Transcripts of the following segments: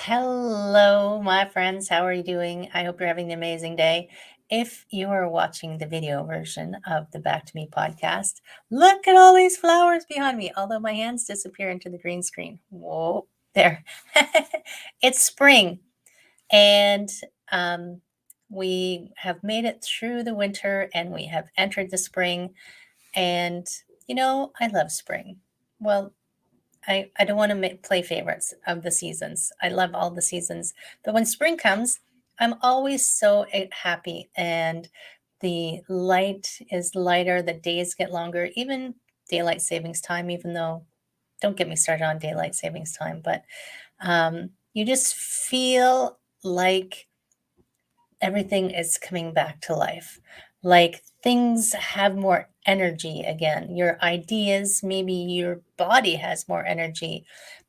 Hello, my friends. How are you doing? I hope you're having an amazing day. If you are watching the video version of the Back to Me podcast, look at all these flowers behind me, although my hands disappear into the green screen. Whoa, there. It's spring, and um, we have made it through the winter and we have entered the spring. And, I love spring. Well, I don't want to play favorites of the seasons. I love all the seasons. But when spring comes, I'm always so happy. And the light is lighter, the days get longer, even daylight savings time, even though, don't get me started on daylight savings time, but you just feel like everything is coming back to life. Like things have more energy again. Your ideas, maybe your body has more energy.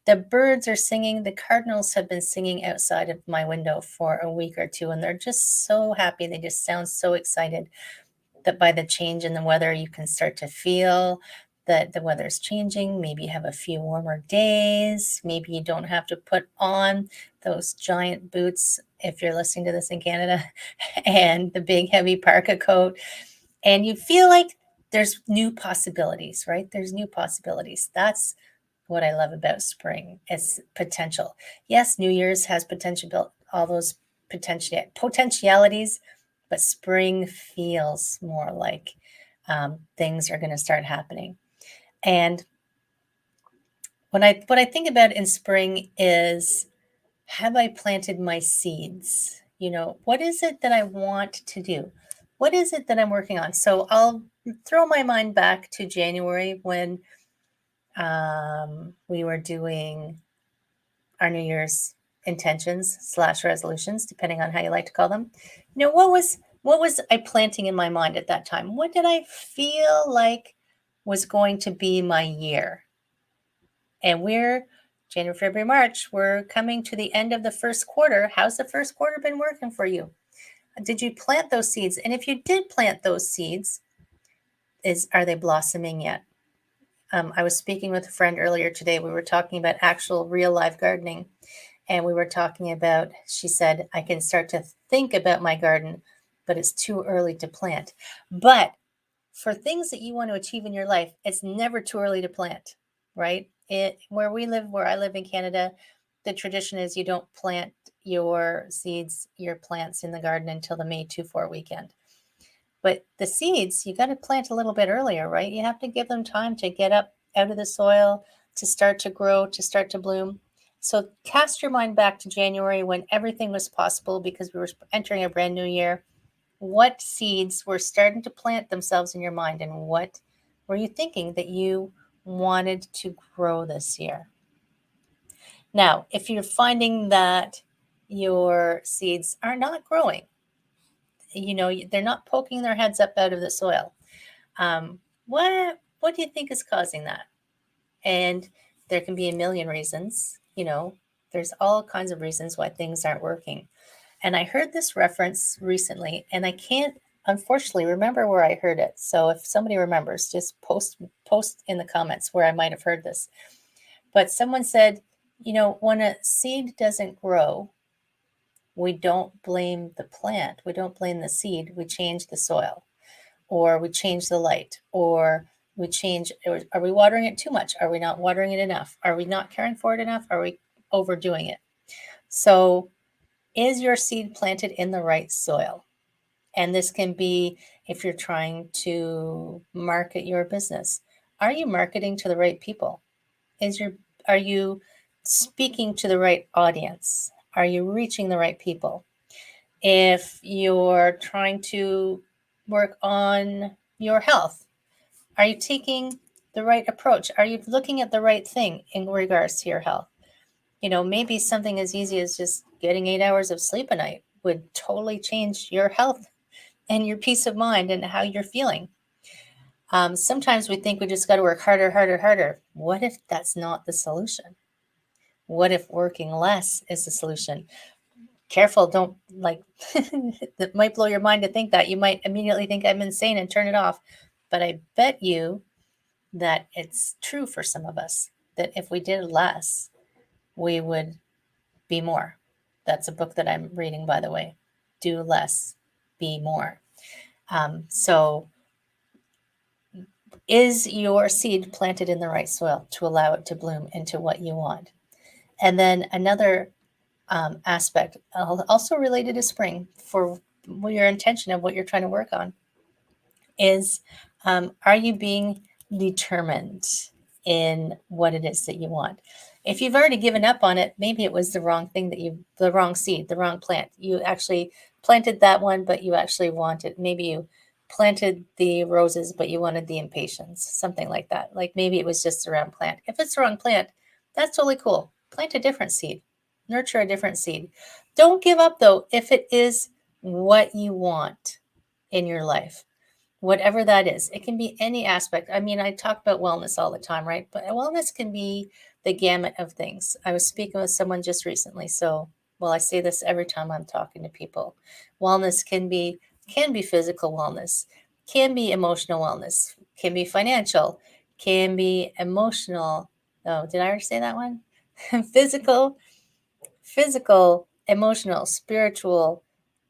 The birds are singing. The cardinals have been singing outside of my window for a week or two, and they're just so happy. They just sound so excited that by the change in the weather, you can start to feel that the weather's changing. Maybe you have a few warmer days. Maybe you don't have to put on those giant boots if you're listening to this in Canada and the big heavy parka coat. And you feel like there's new possibilities, right? There's new possibilities. That's what I love about spring. It's potential. Yes, New Year's has potential, all those potentialities, but spring feels more like things are going to start happening. And what I think about in spring is, have I planted my seeds? What is it that I want to do? What is it that I'm working on? So I'll throw my mind back to January when we were doing our New Year's intentions/resolutions, depending on how you like to call them. What was I planting in my mind at that time? What did I feel like was going to be my year? And we're January, February, March. We're coming to the end of the first quarter. How's the first quarter been working for you? Did you plant those seeds? And if you did plant those seeds, are they blossoming yet? I was speaking with a friend earlier today. We were talking about actual real life gardening. And we were talking about, she said, I can start to think about my garden, but it's too early to plant. But for things that you want to achieve in your life, it's never too early to plant, right? Where I live in Canada, the tradition is you don't plant your seeds, your plants in the garden until the May 2-4 weekend. But the seeds, you got to plant a little bit earlier, right? You have to give them time to get up out of the soil, to start to grow, to start to bloom. So cast your mind back to January when everything was possible because we were entering a brand new year. What seeds were starting to plant themselves in your mind, and what were you thinking that you wanted to grow this year? Now, if you're finding that your seeds are not growing, they're not poking their heads up out of the soil, what do you think is causing that? And there can be a million reasons. There's all kinds of reasons why things aren't working. And I heard this reference recently, and I can't unfortunately remember where I heard it. So if somebody remembers, just post in the comments where I might have heard this. But someone said, when a seed doesn't grow, we don't blame the plant. We don't blame the seed. We change the soil, or we change the light, or are we watering it too much? Are we not watering it enough? Are we not caring for it enough? Are we overdoing it? So is your seed planted in the right soil? And this can be if you're trying to market your business. Are you marketing to the right people? Are you speaking to the right audience? Are you reaching the right people? If you're trying to work on your health, are you taking the right approach? Are you looking at the right thing in regards to your health? Maybe something as easy as just getting 8 hours of sleep a night would totally change your health and your peace of mind and how you're feeling. Sometimes we think we just got to work harder, harder, harder. What if that's not the solution? What if working less is the solution? Careful, don't that might blow your mind to think that. You might immediately think I'm insane and turn it off. But I bet you that it's true for some of us, that if we did less, we would Be More. That's a book that I'm reading, by the way. Do less, be more. So is your seed planted in the right soil to allow it to bloom into what you want? And then another aspect, also related to spring, for your intention of what you're trying to work on, is are you being determined in what it is that you want? If you've already given up on it, maybe it was the wrong thing the wrong seed, the wrong plant. You actually planted that one, but you actually wanted, maybe you planted the roses, but you wanted the impatiens, something like that. Like maybe it was just the wrong plant. If it's the wrong plant, that's totally cool. Plant a different seed, nurture a different seed. Don't give up though, if it is what you want in your life, whatever that is. It can be any aspect. I mean, I talk about wellness all the time, right? But wellness can be the gamut of things. I was speaking with someone just recently. So, well, I say this every time I'm talking to people. Wellness can be physical wellness, can be emotional wellness, can be financial, can be emotional. Oh, did I already say that one? physical, emotional, spiritual,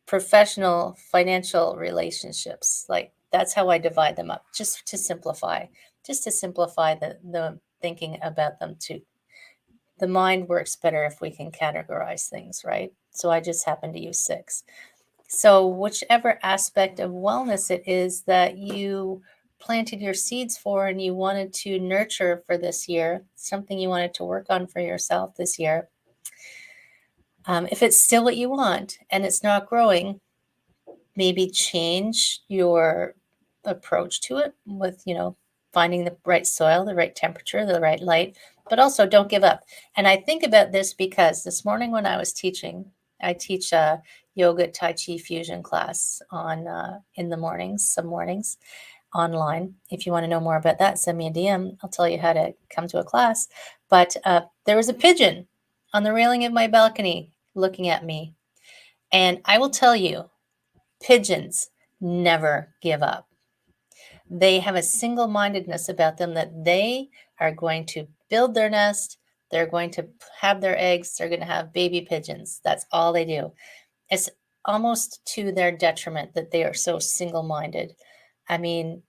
professional, financial relationships. Like that's how I divide them up, just to simplify, the thinking about them too. The mind works better if we can categorize things, right? So I just happen to use 6. So whichever aspect of wellness it is that you planted your seeds for and you wanted to nurture for this year, something you wanted to work on for yourself this year, if it's still what you want and it's not growing, maybe change your approach to it with, finding the right soil, the right temperature, the right light, but also don't give up. And I think about this because this morning when I was teaching, I teach a yoga Tai Chi fusion class on in the mornings, some mornings online. If you want to know more about that, send me a DM. I'll tell you how to come to a class. But there was a pigeon on the railing of my balcony looking at me. And I will tell you, pigeons never give up. They have a single-mindedness about them that they are going to build their nest. They're going to have their eggs. They're going to have baby pigeons. That's all they do. It's almost to their detriment that they are so single-minded. I mean,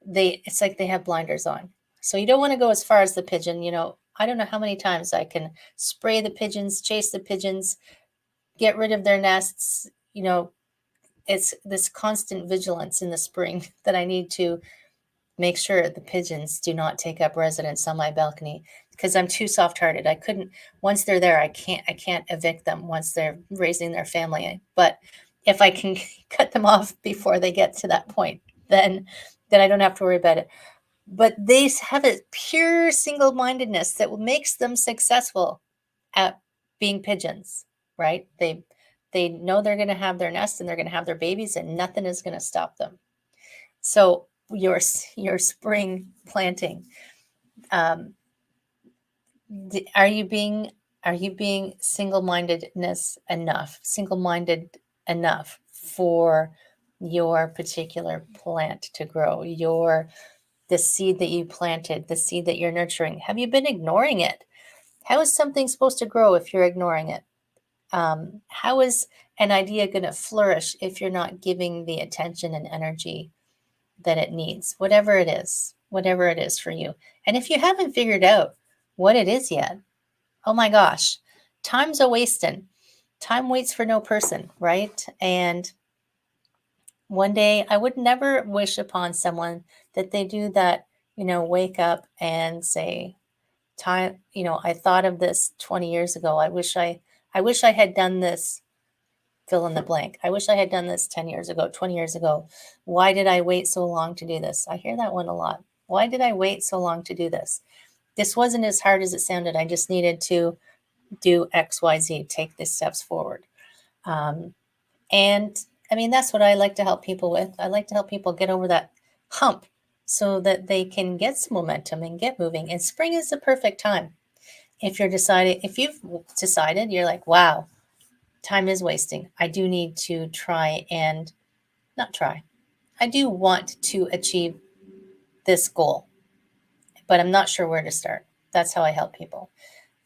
it's like they have blinders on. So you don't want to go as far as the pigeon. I don't know how many times I can spray the pigeons, chase the pigeons, get rid of their nests. It's this constant vigilance in the spring that I need to make sure the pigeons do not take up residence on my balcony because I'm too soft-hearted. I couldn't, once they're there, I can't evict them once they're raising their family. But if I can cut them off before they get to that point, then I don't have to worry about it. But they have a pure single-mindedness that makes them successful at being pigeons, right? They know they're going to have their nest and they're going to have their babies and nothing is going to stop them. So your spring planting, are you being single-minded enough for your particular plant to grow, the seed that you planted, the seed that you're nurturing? Have you been ignoring it? How is something supposed to grow if you're ignoring it? How is an idea going to flourish if you're not giving the attention and energy that it needs, whatever it is for you? And if you haven't figured out what it is yet, oh my gosh, time's a wasting. Time waits for no person, right? And one day I would never wish upon someone that they do that, wake up and say, time, I thought of this 20 years ago. I wish I had done this, fill in the blank. I wish I had done this 10 years ago, 20 years ago. Why did I wait so long to do this? I hear that one a lot. Why did I wait so long to do this? This wasn't as hard as it sounded. I just needed to do X, Y, Z, take the steps forward. And I mean, that's what I like to help people with. I like to help people get over that hump so that they can get some momentum and get moving. And spring is the perfect time. If you've decided, you're like, wow, time is wasting. I do need to I do want to achieve this goal, but I'm not sure where to start. That's how I help people.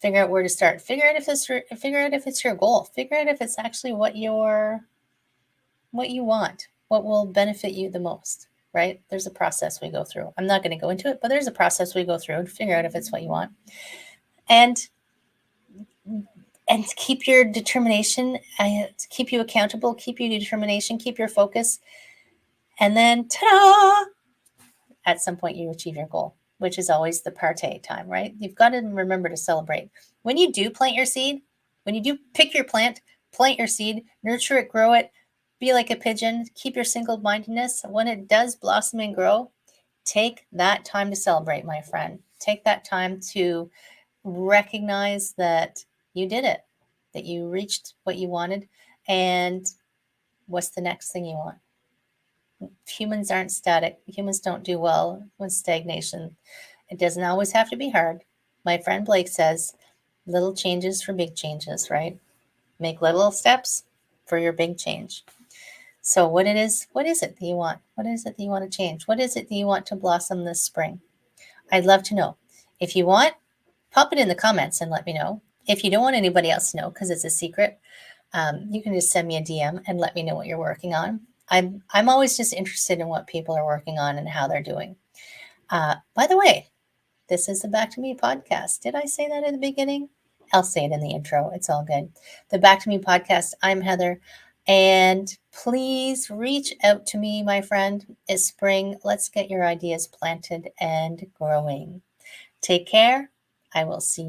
Figure out where to start. Figure out if it's your goal. Figure out if it's actually what you want, what will benefit you the most, right? There's a process we go through. I'm not going to go into it, but there's a process we go through to figure out if it's what you want. And keep your determination, keep you accountable, keep your determination, keep your focus. And then, ta-da! At some point you achieve your goal, which is always the partay time, right? You've got to remember to celebrate. When you do plant your seed, when you do pick your plant your seed, nurture it, grow it, be like a pigeon, keep your single-mindedness. When it does blossom and grow, take that time to celebrate, my friend. Take that time to recognize that you did it, that you reached what you wanted, and what's the next thing you want. Humans aren't static. Humans don't do well with stagnation. It doesn't always have to be hard. My friend Blake says, little changes for big changes, right? Make little steps for your big change. So what is it that you want? What is it that you want to change? What is it that you want to blossom this spring? I'd love to know. If you want, pop it in the comments and let me know. If you don't want anybody else to know because it's a secret, you can just send me a DM and let me know what you're working on. I'm always just interested in what people are working on and how they're doing. By the way, this is the Back to Me podcast. Did I say that in the beginning? I'll say it in the intro. It's all good. The Back to Me podcast. I'm Heather. And please reach out to me, my friend. It's spring. Let's get your ideas planted and growing. Take care. I will see you.